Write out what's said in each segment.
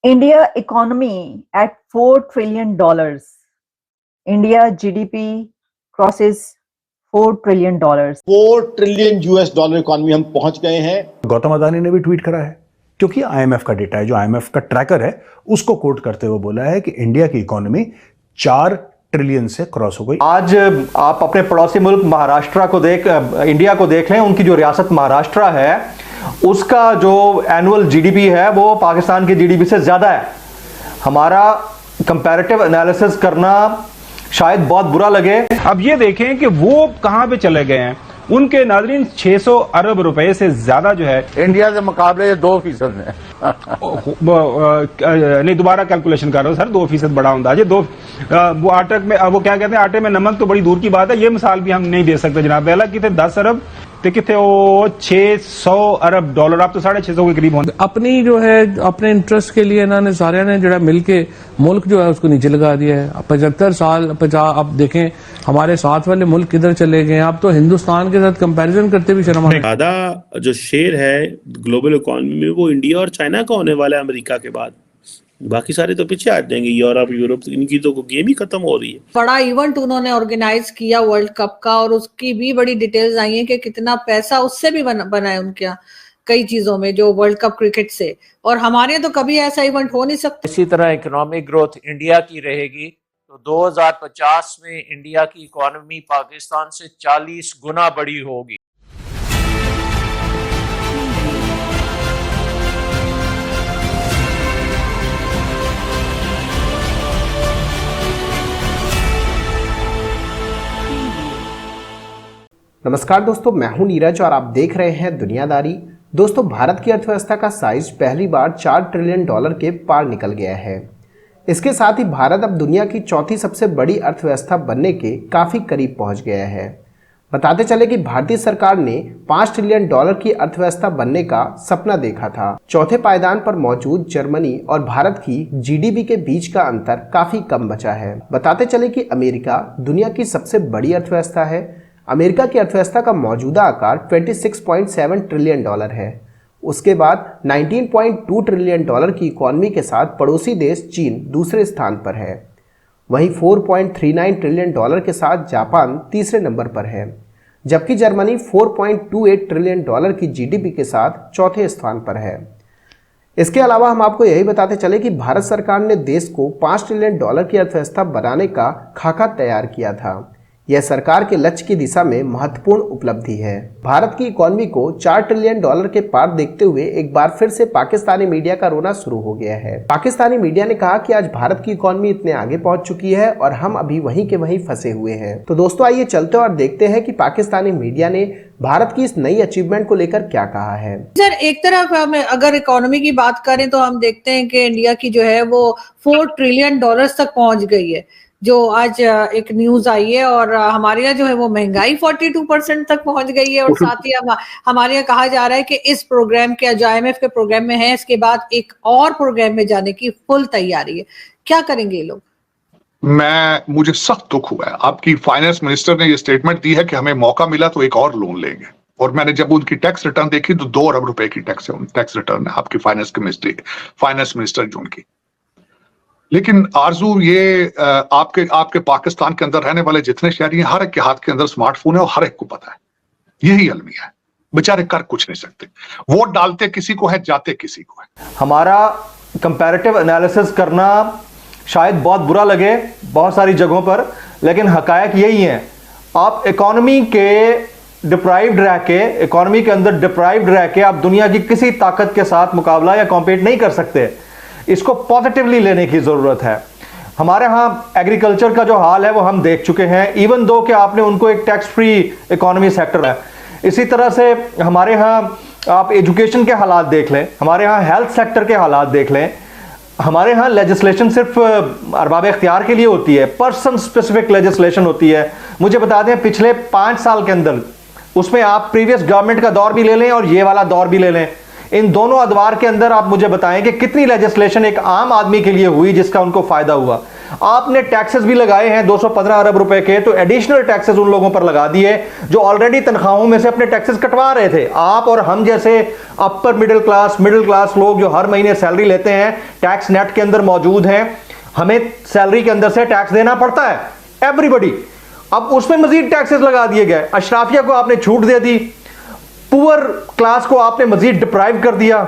India economy at $4 trillion. India GDP crosses $4 trillion. $4 trillion economy हम पहुंच गए हैं। गौतम अदानी ने भी ट्वीट करा है, क्योंकि आईएमएफ का डेटा है, जो आईएमएफ का ट्रैकर है, उसको कोट करते हुए बोला है कि इंडिया की इकोनॉमी 4 ट्रिलियन से क्रॉस हो गई। आज आप अपने पड़ोसी मुल्क महाराष्ट्र को इंडिया को देख लें, उनकी जो रियासत महाराष्ट्र है उसका जो एनुअल जीडीपी है वो पाकिस्तान की जीडीपी से ज्यादा है। हमारा कंपैरेटिव एनालिसिस करना शायद बहुत बुरा लगे। अब ये देखें कि वो कहां पे चले गए हैं। उनके नाज़रीन 600 अरब रुपए से ज्यादा जो है इंडिया के मुकाबले 2% है। नहीं, दोबारा कैलकुलेशन कर रहा हूं सर, 2% बड़ा अंदाज है। वो आटे में, वो क्या कहते हैं, आटे में नमक तो बड़ी दूर की बात है, ये मिसाल भी हम नहीं दे सकते जनाब। पहला कितने 10 अरब तो कितने वो 600 अरब डॉलर, आप तो 650 के करीब होंगे। अपनी जो है अपने इंटरेस्ट के लिए इन्होंने सारे ने जो है मिलके मुल्क जो है उसको नीचे लगा दिया है। 75 साल 50, अब देखें हमारे साथ वाले मुल्क किधर चले गए। आप तो हिंदुस्तान के साथ कंपैरिजन करते भी शर्म आती है। ज्यादा जो शेयर है ग्लोबल इकोनॉमी में वो इंडिया और चाइना का होने वाला है अमेरिका के बाद। बाकी सारे तो पीछे आ जाएंगे, यूरोप, इनकी तो गेम ही खत्म हो रही है। बड़ा इवेंट उन्होंने ऑर्गेनाइज किया वर्ल्ड कप का, और उसकी भी बड़ी डिटेल्स आई हैं कि कितना पैसा उससे भी बना है उनके यहाँ कई चीजों में, जो वर्ल्ड कप क्रिकेट से। और हमारे यहाँ तो कभी ऐसा इवेंट हो नहीं सकता। इसी तरह इकोनॉमिक ग्रोथ इंडिया की रहेगी तो 2050 में इंडिया की इकोनॉमी पाकिस्तान से 40 गुना बड़ी होगी। नमस्कार दोस्तों, मैं हूं नीरज और आप देख रहे हैं दुनियादारी। दोस्तों, भारत की अर्थव्यवस्था का साइज पहली बार $4 ट्रिलियन के पार निकल गया है। इसके साथ ही भारत अब दुनिया की चौथी सबसे बड़ी अर्थव्यवस्था बनने के काफ़ी करीब पहुंच गया है। बताते चले कि भारतीय सरकार ने $5 ट्रिलियन की अर्थव्यवस्था बनने का सपना देखा था। चौथे पायदान पर मौजूद जर्मनी और भारत की जीडीपी के बीच का अंतर काफ़ी कम बचा है। बताते चले कि अमेरिका दुनिया की सबसे बड़ी अर्थव्यवस्था है। अमेरिका की अर्थव्यवस्था का मौजूदा आकार $26.7 ट्रिलियन है। उसके बाद $19.2 ट्रिलियन की इकॉनमी के साथ पड़ोसी देश चीन दूसरे स्थान पर है। वहीं $4.39 ट्रिलियन के साथ जापान तीसरे नंबर पर है, जबकि जर्मनी $4.28 ट्रिलियन की जीडीपी के साथ चौथे स्थान पर है। इसके अलावा हम आपको यही बताते चले कि भारत सरकार ने देश को $5 ट्रिलियन की अर्थव्यवस्था बनाने का खाका तैयार किया था। यह सरकार के लक्ष्य की दिशा में महत्वपूर्ण उपलब्धि है। भारत की इकॉनमी को $4 ट्रिलियन के पार देखते हुए एक बार फिर से पाकिस्तानी मीडिया का रोना शुरू हो गया है। पाकिस्तानी मीडिया ने कहा कि आज भारत की इकॉनमी इतने आगे पहुंच चुकी है और हम अभी वहीं के वहीं फंसे हुए हैं। तो दोस्तों, आइए चलते और देखते हैं कि पाकिस्तानी मीडिया ने भारत की इस नई अचीवमेंट को लेकर क्या कहा है। सर, एक तरफ हम अगर इकोनॉमी की बात करें तो हम देखते हैं कि इंडिया की जो है वो $4 ट्रिलियन तक पहुंच गई है, जो आज एक न्यूज आई है। और हमारे यहाँ जो है वो महंगाई 42% तक पहुंच गई है। और साथ ही हमारे यहाँ कहा जा रहा है कि इस प्रोग्राम के, जो IMF के प्रोग्राम में है, इसके बाद एक और प्रोग्राम में जाने की फुल तैयारी है। क्या करेंगे ये लोग? मुझे सख्त दुख हुआ है। आपकी फाइनेंस मिनिस्टर ने ये स्टेटमेंट दी है कि हमें मौका मिला तो एक और लोन लेंगे। और मैंने जब उनकी टैक्स रिटर्न देखी तो 2 अरब रुपए की टैक्स रिटर्न है आपकी फाइनेंस मिनिस्टर जो उनकी। लेकिन आरजू ये आपके पाकिस्तान के अंदर रहने वाले जितने शहरी हैं, हर एक के हाथ के अंदर स्मार्टफोन है और हर एक को पता है यही अलमिया है। बेचारे कर कुछ नहीं सकते। वोट डालते किसी को है, जाते किसी को है। हमारा कंपैरेटिव एनालिसिस करना शायद बहुत बुरा लगे बहुत सारी जगहों पर, लेकिन हकायक यही है। आप इकोनॉमी के इकोनॉमी के अंदर डिप्राइव्ड रह के आप दुनिया की किसी ताकत के साथ मुकाबला या कॉम्पीट नहीं कर सकते। इसको पॉजिटिवली लेने की जरूरत है। हमारे यहाँ एग्रीकल्चर का जो हाल है वो हम देख चुके हैं, इवन दो कि आपने उनको एक टैक्स फ्री इकोनॉमी सेक्टर है। इसी तरह से हमारे यहाँ आप एजुकेशन के हालात देख लें, हमारे यहाँ हेल्थ सेक्टर के हालात देख लें। हमारे यहाँ लेजिस्लेशन सिर्फ अरबाब इख्तियार के लिए होती है, पर्सन स्पेसिफिक लेजिस्लेशन होती है। मुझे बता दें, पिछले 5 साल के अंदर, उसमें आप प्रीवियस गवर्नमेंट का दौर भी ले लें और ये वाला दौर भी ले लें, इन दोनों अदवार के अंदर आप मुझे बताएं कि कितनी लेजिस्लेशन एक आम आदमी के लिए हुई जिसका उनको फायदा हुआ। आपने टैक्सेस भी लगाए हैं 215 अरब रुपए के, तो एडिशनल टैक्सेस उन लोगों पर लगा दिए जो ऑलरेडी तनख्वाहों में से अपने टैक्सेस कटवा रहे थे। आप और हम जैसे अपर मिडिल क्लास लोग जो हर महीने सैलरी लेते हैं, टैक्स नेट के अंदर मौजूद हैं, हमें सैलरी के अंदर से टैक्स देना पड़ता है, एवरीबडी। अब उसमें मजीद टैक्सेस लगा दिए गए, अशराफिया को आपने छूट दे दी, पुअर क्लास को आपने मजीद डिप्राइव कर दिया,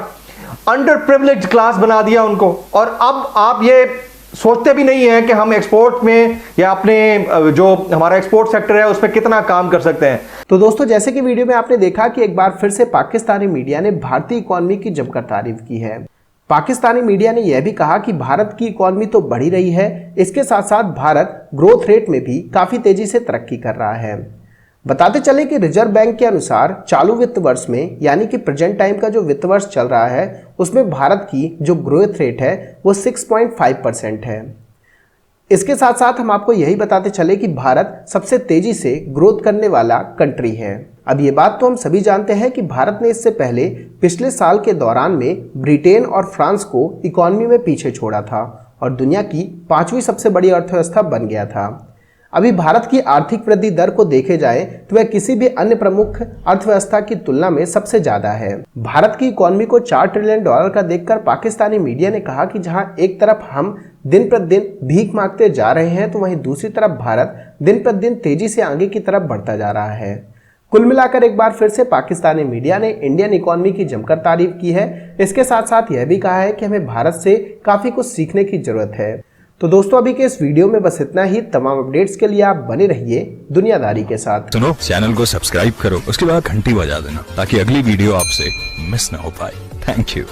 अंडर प्रिविलेज क्लास बना दिया उनको, और अब आप ये सोचते भी नहीं है कि हम एक्सपोर्ट में या अपने जो हमारा एक्सपोर्ट सेक्टर है उस पर कितना काम कर सकते हैं। तो दोस्तों, जैसे कि वीडियो में आपने देखा कि एक बार फिर से पाकिस्तानी मीडिया ने भारतीय इकोनॉमी की जमकर तारीफ की है। पाकिस्तानी मीडिया ने यह भी कहा कि भारत की इकोनॉमी तो बढ़ी रही है, इसके साथ साथ भारत ग्रोथ रेट में भी काफी तेजी से तरक्की कर रहा है। बताते चले कि रिजर्व बैंक के अनुसार चालू वित्त वर्ष में, यानी कि प्रेजेंट टाइम का जो वित्त वर्ष चल रहा है, उसमें भारत की जो ग्रोथ रेट है वो 6.5% है। इसके साथ साथ हम आपको यही बताते चले कि भारत सबसे तेजी से ग्रोथ करने वाला कंट्री है। अब ये बात तो हम सभी जानते हैं कि भारत ने इससे पहले पिछले साल के दौरान में ब्रिटेन और फ्रांस को इकोनॉमी में पीछे छोड़ा था और दुनिया की 5वीं सबसे बड़ी अर्थव्यवस्था बन गया था। अभी भारत की आर्थिक वृद्धि दर को देखे जाए तो वह किसी भी अन्य प्रमुख अर्थव्यवस्था की तुलना में सबसे ज्यादा है। भारत की इकोनॉमी को $4 ट्रिलियन का देखकर पाकिस्तानी मीडिया ने कहा कि जहां एक तरफ हम दिन प्रतिदिन भीख मांगते जा रहे हैं, तो वहीं दूसरी तरफ भारत दिन प्रतिदिन तेजी से आगे की तरफ बढ़ता जा रहा है। कुल मिलाकर एक बार फिर से पाकिस्तानी मीडिया ने इंडियन इकोनॉमी की जमकर तारीफ की है। इसके साथ साथ यह भी कहा है कि हमें भारत से काफी कुछ सीखने की जरूरत है। तो दोस्तों, अभी के इस वीडियो में बस इतना ही। तमाम अपडेट्स के लिए आप बने रहिए दुनियादारी के साथ। सुनो, चैनल को सब्सक्राइब करो, उसके बाद घंटी बजा देना ताकि अगली वीडियो आपसे मिस ना हो पाए। Thank you.